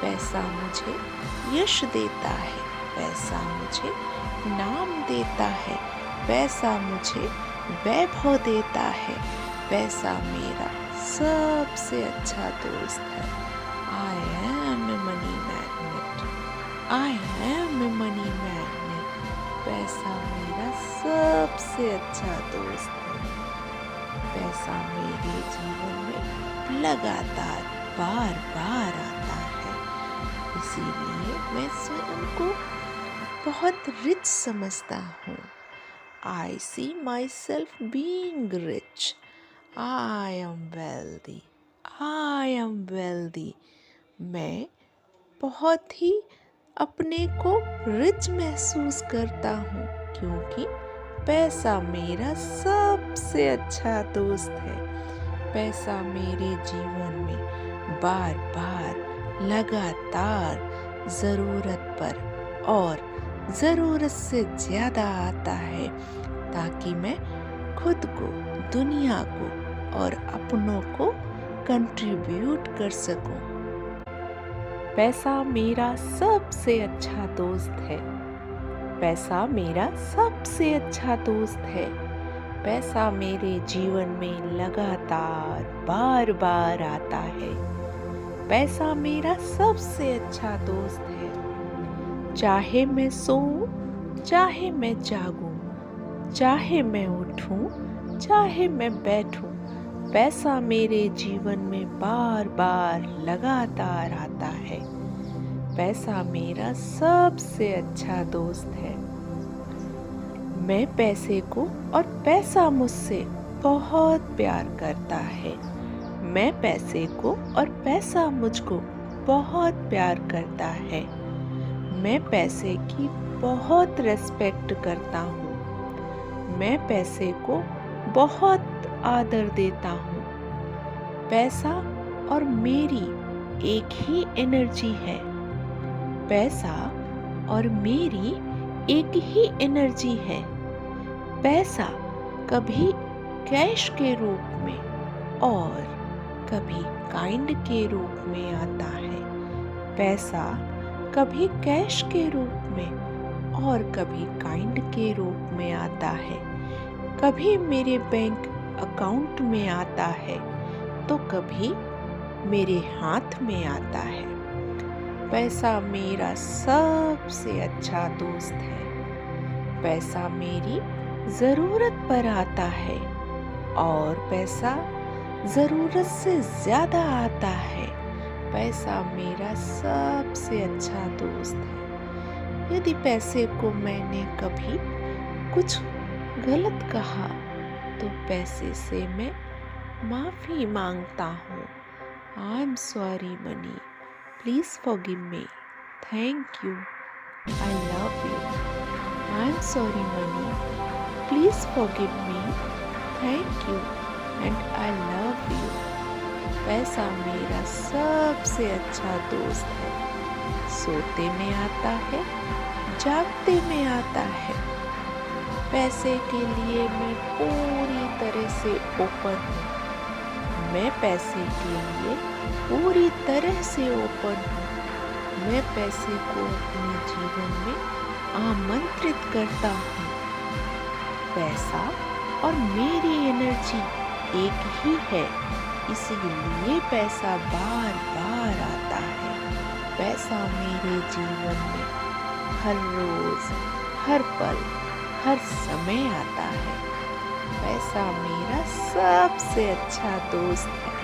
पैसा मुझे यश देता है। पैसा मुझे नाम देता है। पैसा मुझे वैभव देता है। पैसा मेरा सबसे अच्छा दोस्त है। I am a money magnet. I am a money magnet. पैसा मेरा सबसे अच्छा दोस्त है। पैसा मेरे जीवन में लगातार बार बार आता है, इसीलिए मैं स्वयं को बहुत रिच समझता हूँ। I see myself being rich. I am wealthy. I am wealthy. मैं बहुत ही अपने को रिच महसूस करता हूँ, क्योंकि पैसा मेरा सबसे अच्छा दोस्त है। पैसा मेरे जीवन में बार बार लगातार ज़रूरत पर और ज़रूरत से ज़्यादा आता है, ताकि मैं खुद को, दुनिया को और अपनों को कंट्रीब्यूट कर सकूं। पैसा मेरा सबसे अच्छा दोस्त है। पैसा मेरा सबसे अच्छा दोस्त है। पैसा मेरे जीवन में लगातार बार बार आता है। पैसा मेरा सबसे अच्छा दोस्त है। चाहे मैं सोऊं, चाहे मैं जागूं, चाहे मैं उठूं, चाहे मैं बैठूं, पैसा मेरे जीवन में बार बार लगातार आता है। पैसा मेरा सबसे अच्छा दोस्त है। मैं पैसे को और पैसा मुझसे बहुत प्यार करता है। मैं पैसे को और पैसा मुझको बहुत प्यार करता है। मैं पैसे की बहुत रिस्पेक्ट करता हूँ। मैं पैसे को बहुत आदर देता हूँ। पैसा और मेरी एक ही एनर्जी है। पैसा और मेरी एक ही एनर्जी है। पैसा कभी कैश के रूप में और कभी काइंड के रूप में आता है। पैसा कभी कैश के रूप में और कभी काइंड के रूप में आता है। कभी मेरे बैंक अकाउंट में आता है तो कभी मेरे हाथ में आता है। पैसा मेरा सबसे अच्छा दोस्त है। पैसा मेरी ज़रूरत पर आता है और पैसा ज़रूरत से ज़्यादा आता है। पैसा मेरा सबसे अच्छा दोस्त है। यदि पैसे को मैंने कभी कुछ गलत कहा तो पैसे से मैं माफ़ी मांगता हूँ। I am sorry money, please forgive me, thank you, I love you. I am sorry money, please forgive me, thank you and I love you. पैसा मेरा सबसे अच्छा दोस्त है। सोते में आता है, जागते में आता है। पैसे के लिए मैं पूरी तरह से ओपन हूँ। मैं पैसे के लिए पूरी तरह से ओपन हूँ। मैं पैसे को अपने जीवन में आमंत्रित करता हूँ। पैसा और मेरी एनर्जी एक ही है, इसीलिए पैसा बार बार आता है। पैसा मेरे जीवन में हर रोज, हर पल, हर समय आता है। पैसा मेरा सबसे अच्छा दोस्त है।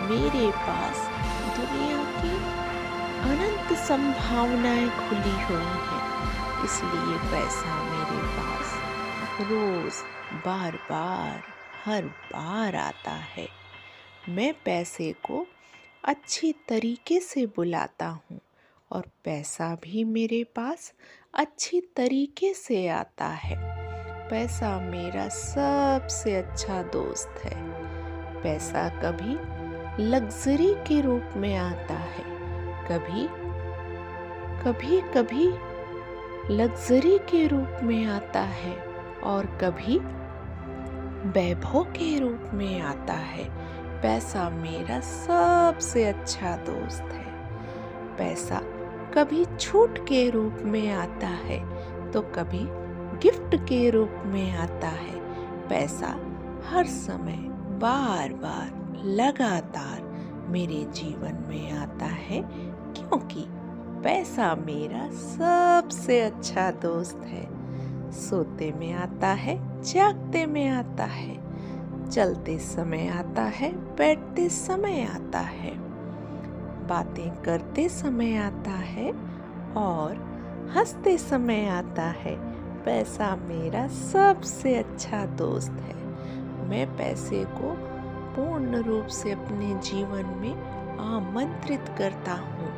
मेरे पास दुनिया की अनंत संभावनाएं खुली हुई हैं, इसलिए पैसा मेरे पास रोज, बार बार, हर बार आता है। मैं पैसे को अच्छी तरीके से बुलाता हूँ और पैसा भी मेरे पास अच्छी तरीके से आता है। पैसा मेरा सबसे अच्छा दोस्त है। पैसा कभी लग्जरी के रूप में आता है, कभी लग्जरी के रूप में आता है और कभी वैभव के रूप में आता है। पैसा मेरा सबसे अच्छा दोस्त है। पैसा कभी छूट के रूप में आता है तो कभी गिफ्ट के रूप में आता है। पैसा हर समय बार बार लगातार मेरे जीवन में आता है, क्योंकि पैसा मेरा सबसे अच्छा दोस्त है। सोते में आता है, जागते में आता है, चलते समय आता है, बैठते समय आता है, बातें करते समय आता है और हंसते समय आता है। पैसा मेरा सबसे अच्छा दोस्त है। मैं पैसे को पूर्ण रूप से अपने जीवन में आमंत्रित करता हूँ।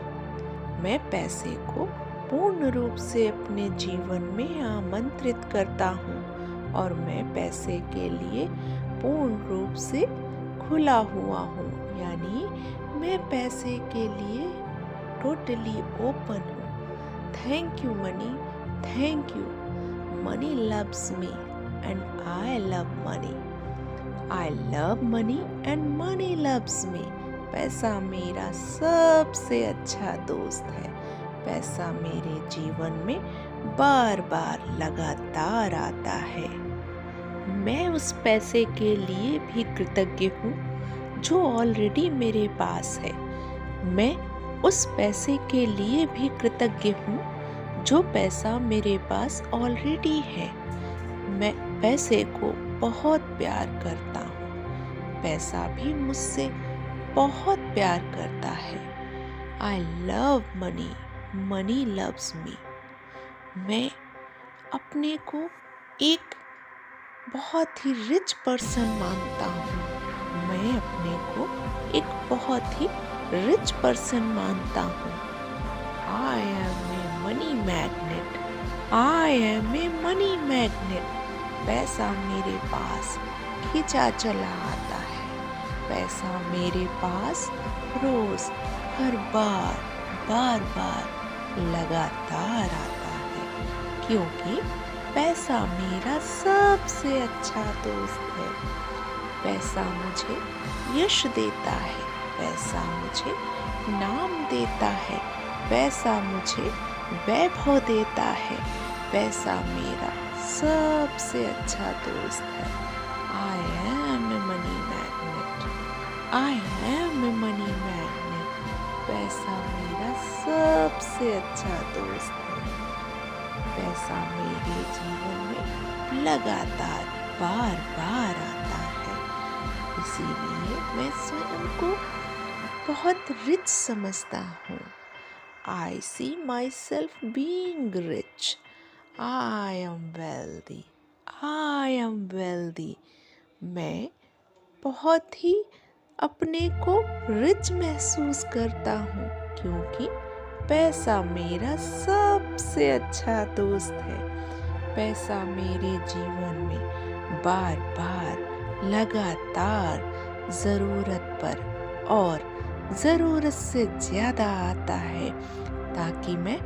मैं पैसे को पूर्ण रूप से अपने जीवन में आमंत्रित करता हूँ और मैं पैसे के लिए पूर्ण रूप से खुला हुआ हूँ, यानी मैं पैसे के लिए टोटली ओपन हूँ। Thank you money, thank you. Money loves me and I love money. I love money and money loves me. पैसा मेरा सबसे अच्छा दोस्त है। पैसा मेरे जीवन में बार बार लगातार आता है। मैं उस पैसे के लिए भी कृतज्ञ हूँ जो ऑलरेडी मेरे पास है। मैं उस पैसे के लिए भी कृतज्ञ हूँ जो पैसा मेरे पास ऑलरेडी है। मैं पैसे को बहुत प्यार करता हूँ। पैसा भी मुझसे बहुत प्यार करता है। I love money, money loves me. मैं अपने को एक बहुत ही रिच पर्सन मानता हूँ। मैं अपने को एक बहुत ही रिच पर्सन मानता हूँ। I am a money magnet. I am a money magnet. पैसा मेरे पास खींचा चला आता है। पैसा मेरे पास रोज, हर बार, बार बार लगातार आता है, क्योंकि पैसा मेरा सबसे अच्छा दोस्त है। पैसा मुझे यश देता है। पैसा मुझे नाम देता है। पैसा मुझे वैभव देता है। पैसा मेरा सबसे अच्छा दोस्त है। I am a money magnet. I am a money magnet. पैसा मेरा सबसे अच्छा दोस्त है। पैसा मेरे जीवन में लगातार बार बार आता है, इसीलिए मैं स्वयं को बहुत रिच समझता हूँ। I see myself being rich. I am wealthy. I am wealthy. मैं बहुत ही अपने को रिच महसूस करता हूँ, क्योंकि पैसा मेरा सबसे अच्छा दोस्त है। पैसा मेरे जीवन में बार बार लगातार ज़रूरत पर और ज़रूरत से ज़्यादा आता है, ताकि मैं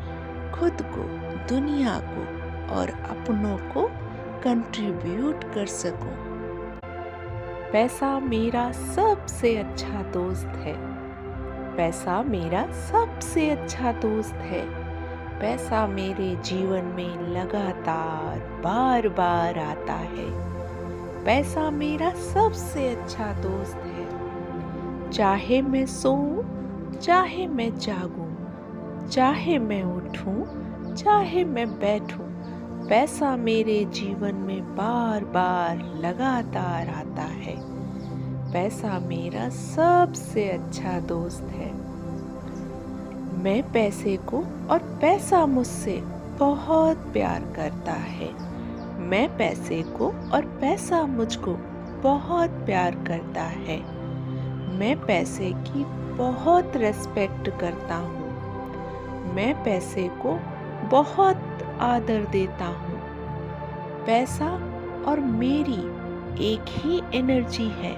खुद को, दुनिया को और अपनों को कंट्रीब्यूट कर सकूं। पैसा मेरा सबसे अच्छा दोस्त है। पैसा मेरा सबसे अच्छा दोस्त है। पैसा मेरे जीवन में लगातार बार बार आता है। पैसा मेरा सबसे अच्छा दोस्त है। चाहे मैं सोऊं, चाहे मैं जागूं, चाहे मैं उठूं, चाहे मैं बैठूं, पैसा मेरे जीवन में बार बार लगातार आता है। पैसा मेरा सबसे अच्छा दोस्त है। मैं पैसे को और पैसा मुझसे बहुत प्यार करता है। मैं पैसे को और पैसा मुझको बहुत प्यार करता है। मैं पैसे की बहुत रिस्पेक्ट करता हूँ। मैं पैसे को बहुत आदर देता हूँ। पैसा और मेरी एक ही एनर्जी है।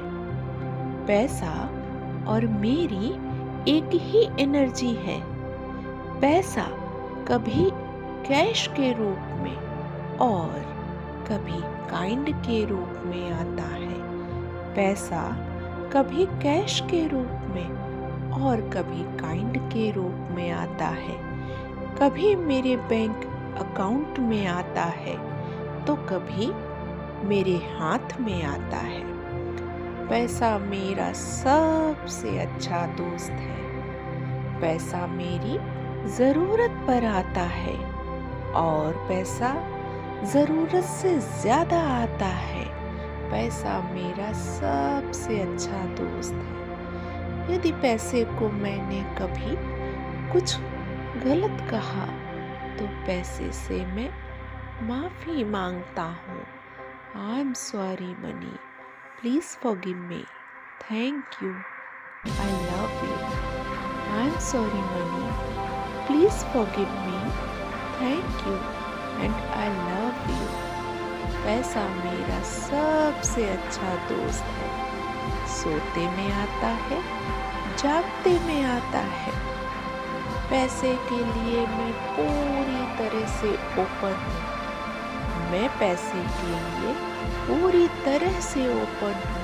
पैसा और मेरी एक ही एनर्जी है। पैसा कभी कैश के रूप में और कभी काइंड के रूप में आता है। पैसा कभी कैश के रूप में और कभी काइंड के रूप में आता है। कभी मेरे बैंक अकाउंट में आता है तो कभी मेरे हाथ में आता है। पैसा मेरा सबसे अच्छा दोस्त है। पैसा मेरी ज़रूरत पर आता है और पैसा ज़रूरत से ज़्यादा आता है। पैसा मेरा सबसे अच्छा दोस्त है। यदि पैसे को मैंने कभी कुछ गलत कहा तो पैसे से मैं माफ़ी मांगता हूँ। I am sorry money, please forgive me, thank you, I love you. I am sorry money, please forgive me, thank you and I love you. पैसा मेरा सबसे अच्छा दोस्त है। सोते में आता है, जागते में आता है। पैसे के लिए मैं पूरी तरह से ओपन हूँ। मैं पैसे के लिए पूरी तरह से ओपन हूँ।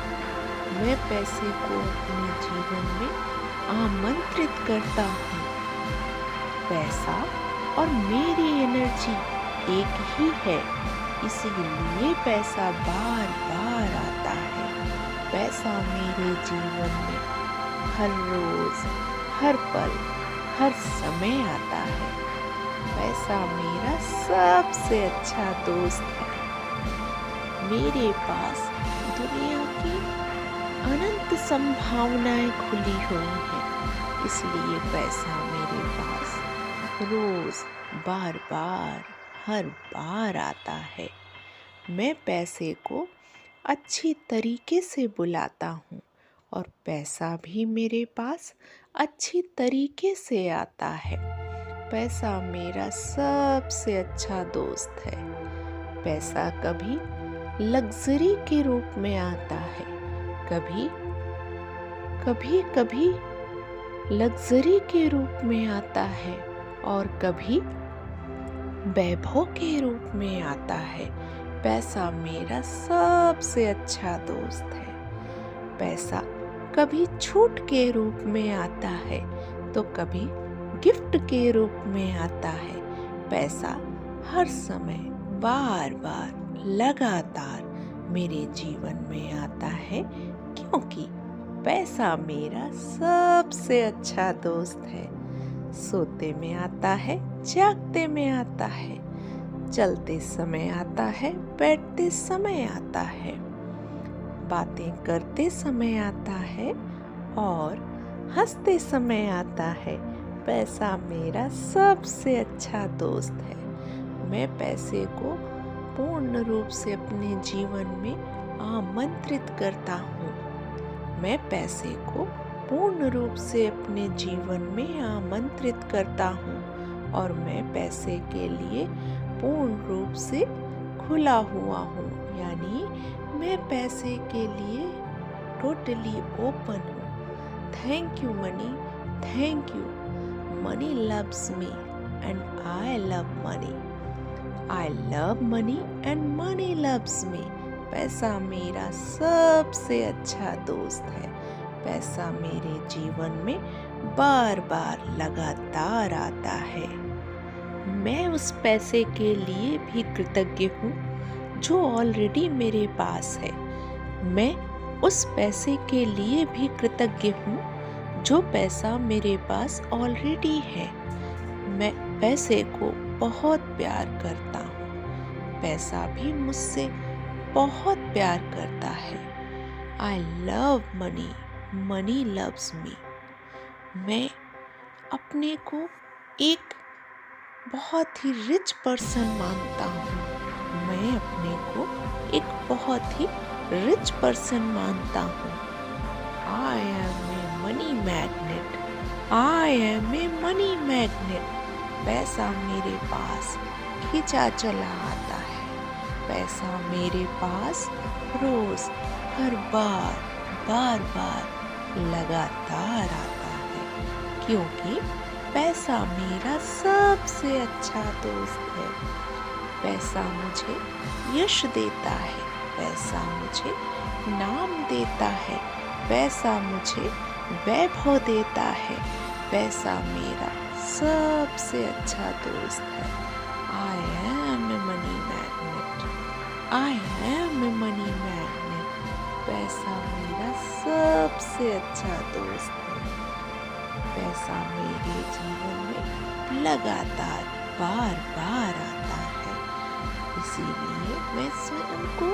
मैं पैसे को अपने जीवन में आमंत्रित करता हूँ। पैसा और मेरी एनर्जी एक ही है, इसीलिए पैसा बार बार आता है। पैसा मेरे जीवन में हर रोज, हर पल, हर समय आता है। पैसा मेरा सबसे अच्छा दोस्त है। मेरे पास दुनिया की अनंत संभावनाएं खुली हुई हैं, इसलिए पैसा मेरे पास रोज बार बार हर बार आता है। मैं पैसे को अच्छी तरीके से बुलाता हूँ और पैसा भी मेरे पास अच्छी तरीके से आता है। पैसा मेरा सबसे अच्छा दोस्त है। पैसा कभी लग्जरी के रूप में आता है, कभी लग्जरी के रूप में आता है और कभी वैभव के रूप में आता है। पैसा मेरा सबसे अच्छा दोस्त है। पैसा कभी छूट के रूप में आता है तो कभी गिफ्ट के रूप में आता है। पैसा हर समय बार बार लगातार मेरे जीवन में आता है, क्योंकि पैसा मेरा सबसे अच्छा दोस्त है। सोते में आता है, जागते में आता है, चलते समय आता है, बैठते समय आता है, बातें करते समय आता है और हंसते समय आता है। पैसा मेरा सबसे अच्छा दोस्त है। मैं पैसे को पूर्ण रूप से अपने जीवन में आमंत्रित करता हूँ। मैं पैसे को पूर्ण रूप से अपने जीवन में आमंत्रित करता हूँ और मैं पैसे के लिए पूर्ण रूप से खुला हुआ हूँ, यानी मैं पैसे के लिए टोटली ओपन हूँ। Thank you money, thank you. Money loves me and I love money. I love money and money loves me. पैसा मेरा सबसे अच्छा दोस्त है। पैसा मेरे जीवन में बार बार लगातार आता है। मैं उस पैसे के लिए भी कृतज्ञ हूँ जो ऑलरेडी मेरे पास है। मैं उस पैसे के लिए भी कृतज्ञ हूँ जो पैसा मेरे पास ऑलरेडी है। मैं पैसे को बहुत प्यार करता हूँ, पैसा भी मुझसे बहुत प्यार करता है। I love money, money loves me. मैं अपने को एक बहुत ही रिच पर्सन मानता हूँ। मैं अपने को एक बहुत ही रिच पर्सन मानता हूँ। I am a money magnet, I am a money magnet. पैसा मेरे पास खींचा चला आता है। पैसा मेरे पास रोज हर बार बार लगातार आता है, क्योंकि पैसा मेरा सबसे अच्छा दोस्त है। पैसा मुझे यश देता है, पैसा मुझे नाम देता है, पैसा मुझे वैभव देता है। पैसा मेरा सबसे अच्छा दोस्त है। I am a money magnet, I am a money magnet. पैसा मेरा सबसे अच्छा दोस्त है। पैसा मेरे जीवन में लगातार बार बार आता है, इसीलिए मैं स्वयं को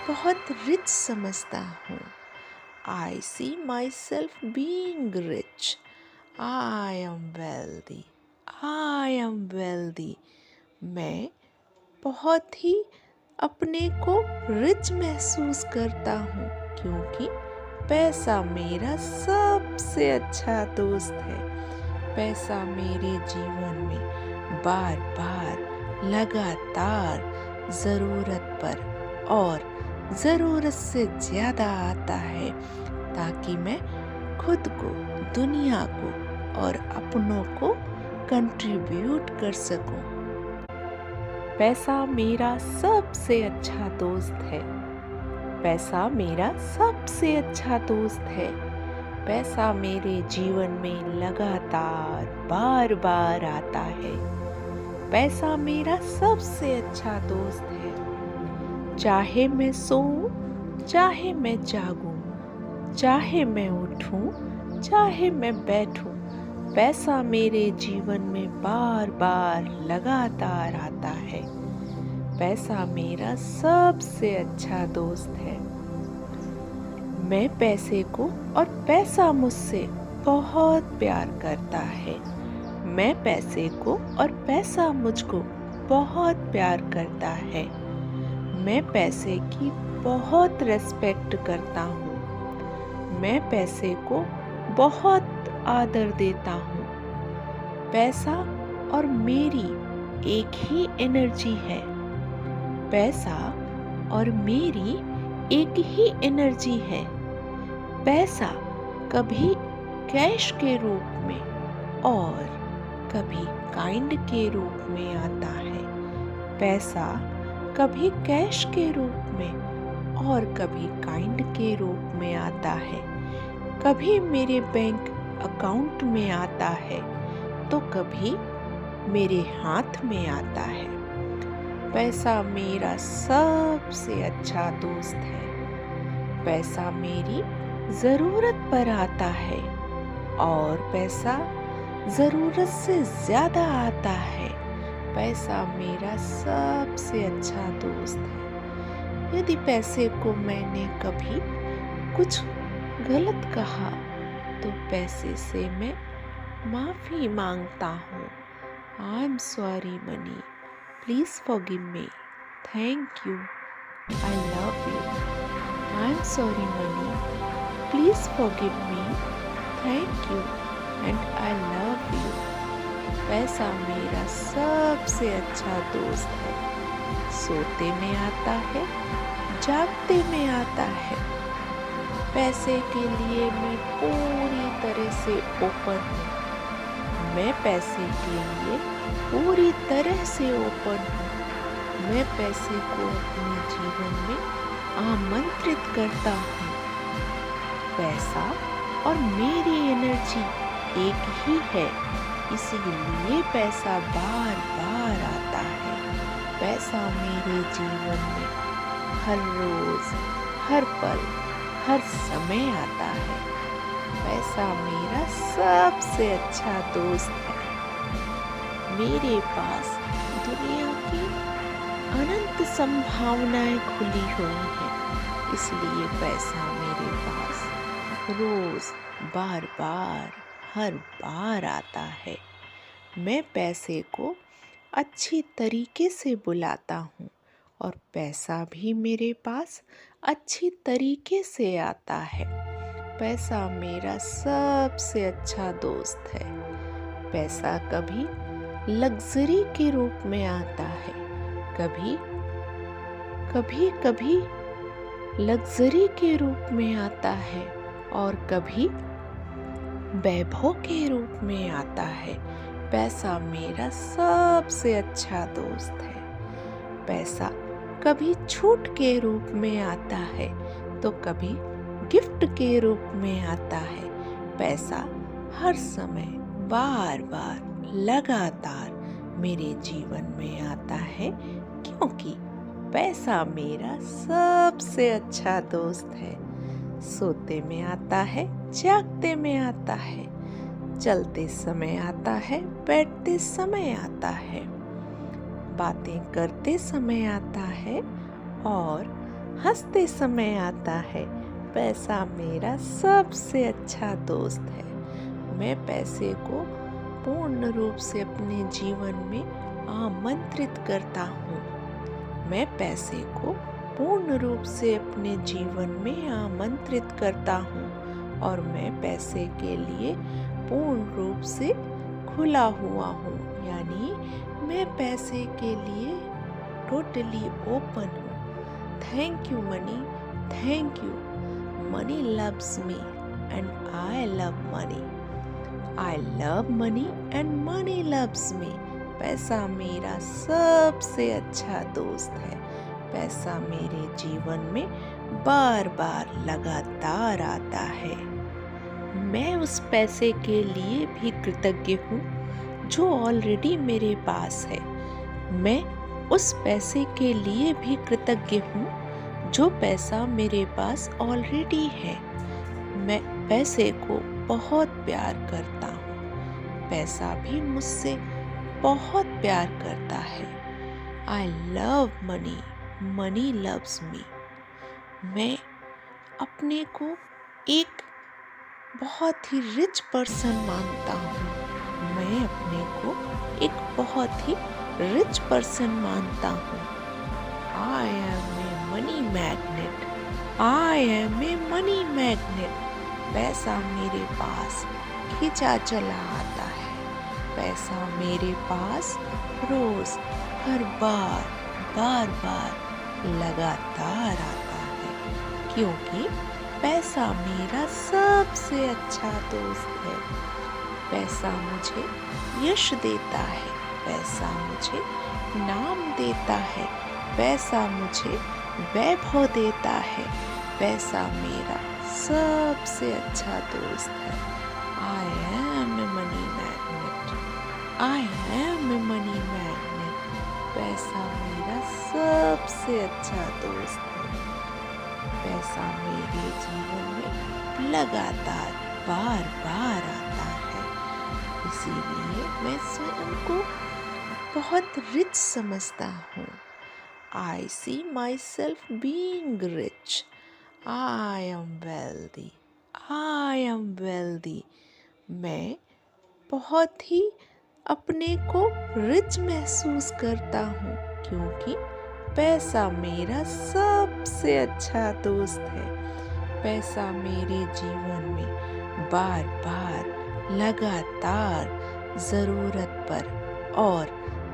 बहुत रिच समझता हूँ। I see myself being rich. I am wealthy, I am wealthy. मैं बहुत ही अपने को रिच महसूस करता हूँ, क्योंकि पैसा मेरा सबसे अच्छा दोस्त है। पैसा मेरे जीवन में बार बार लगातार ज़रूरत पर और ज़रूरत से ज़्यादा आता है, ताकि मैं खुद को, दुनिया को और अपनों को कंट्रीब्यूट कर सकूं। पैसा मेरा सबसे अच्छा दोस्त है। पैसा मेरा सबसे अच्छा दोस्त है। पैसा मेरे जीवन में लगातार बार बार आता है। पैसा मेरा सबसे अच्छा दोस्त है। चाहे मैं सोऊं, चाहे मैं जागूं, चाहे मैं उठूं, चाहे मैं बैठूं, पैसा मेरे जीवन में बार बार लगातार आता है। पैसा मेरा सबसे अच्छा दोस्त है। मैं पैसे को और पैसा मुझसे बहुत प्यार करता है। मैं पैसे को और पैसा मुझको बहुत प्यार करता है। मैं पैसे की बहुत रिस्पेक्ट करता हूँ। मैं पैसे को बहुत आदर देता हूँ। पैसा और मेरी एक ही एनर्जी है। पैसा और मेरी एक ही एनर्जी है। पैसा कभी कैश के रूप में और कभी काइंड के रूप में आता है। पैसा कभी कैश के रूप में और कभी काइंड के रूप में आता है। कभी मेरे बैंक अकाउंट में आता है तो कभी मेरे हाथ में आता है। पैसा मेरा सबसे अच्छा दोस्त है। पैसा मेरी ज़रूरत पर आता है और पैसा ज़रूरत से ज़्यादा आता है। पैसा मेरा सबसे अच्छा दोस्त है। यदि पैसे को मैंने कभी कुछ गलत कहा तो पैसे से मैं माफ़ी मांगता हूँ। I am sorry money, please forgive me, thank you, I love you. I am sorry money, please forgive me, thank you and I love you. पैसा मेरा सबसे अच्छा दोस्त है। सोते में आता है, जागते में आता है। पैसे के लिए मैं पूरी तरह से ओपन हूँ। मैं पैसे के लिए पूरी तरह से ओपन हूँ। मैं पैसे को अपने जीवन में आमंत्रित करता हूँ। पैसा और मेरी एनर्जी एक ही है, इसीलिए पैसा बार बार आता है। पैसा मेरे जीवन में हर रोज, हर पल, हर समय आता है। पैसा मेरा सबसे अच्छा दोस्त है। मेरे पास दुनिया की अनंत संभावनाएं खुली हुई हैं, इसलिए पैसा मेरे पास रोज, बार बार, हर बार आता है। मैं पैसे को अच्छी तरीके से बुलाता हूँ और पैसा भी मेरे पास अच्छी तरीके से आता है। पैसा मेरा सबसे अच्छा दोस्त है। पैसा कभी लग्जरी के रूप में आता है, कभी लग्जरी के रूप में आता है और कभी वैभव के रूप में आता है। पैसा मेरा सबसे अच्छा दोस्त है। पैसा कभी छूट के रूप में आता है तो कभी गिफ्ट के रूप में आता है। पैसा हर समय बार बार लगातार मेरे जीवन में आता है, क्योंकि पैसा मेरा सबसे अच्छा दोस्त है। सोते में आता है, जागते में आता है, चलते समय आता है, बैठते समय आता है, बातें करते समय आता है और हंसते समय आता है। पैसा मेरा सबसे अच्छा दोस्त है। मैं पैसे को पूर्ण रूप से अपने जीवन में आमंत्रित करता हूँ। मैं पैसे को पूर्ण रूप से अपने जीवन में आमंत्रित करता हूँ और मैं पैसे के लिए पूर्ण रूप से खुला हुआ हूँ, यानी मैं पैसे के लिए टोटली ओपन हूँ। Thank you money, thank you. Money loves me and I love money. I love money and money loves me. पैसा मेरा सबसे अच्छा दोस्त है। पैसा मेरे जीवन में बार बार लगातार आता है। मैं उस पैसे के लिए भी कृतज्ञ हूँ जो ऑलरेडी मेरे पास है। मैं उस पैसे के लिए भी कृतज्ञ हूँ जो पैसा मेरे पास ऑलरेडी है। मैं पैसे को बहुत प्यार करता हूँ। पैसा भी मुझसे बहुत प्यार करता है। I love money, money loves me. मैं अपने को एक बहुत ही रिच पर्सन मानता हूँ। मैं अपने को एक बहुत ही रिच पर्सन मानता हूँ। I am a money magnet. I am a money magnet. पैसा मेरे पास खींचा चला आता है। पैसा मेरे पास रोज, हर बार, बार बार लगातार आता है, क्योंकि पैसा मेरा सबसे अच्छा दोस्त है। पैसा मुझे यश देता है। पैसा मुझे नाम देता है। पैसा मुझे वैभव देता है। पैसा मेरा सबसे अच्छा दोस्त है। I am a money magnet. I am a money magnet. पैसा मेरा सबसे अच्छा दोस्त है। पैसा मेरे जीवन में लगातार बार बार आता है, इसीलिए मैं स्वयं को बहुत रिच समझता हूँ। I see myself being rich. I am wealthy. I am wealthy. मैं बहुत ही अपने को रिच महसूस करता हूँ, क्योंकि पैसा मेरा सबसे अच्छा दोस्त है। पैसा मेरे जीवन में बार बार लगातार ज़रूरत पर और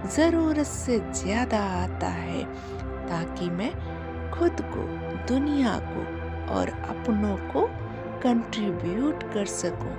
ज़रूरत से ज़्यादा आता है, ताकि मैं खुद को, दुनिया को और अपनों को कंट्रीब्यूट कर सकूं।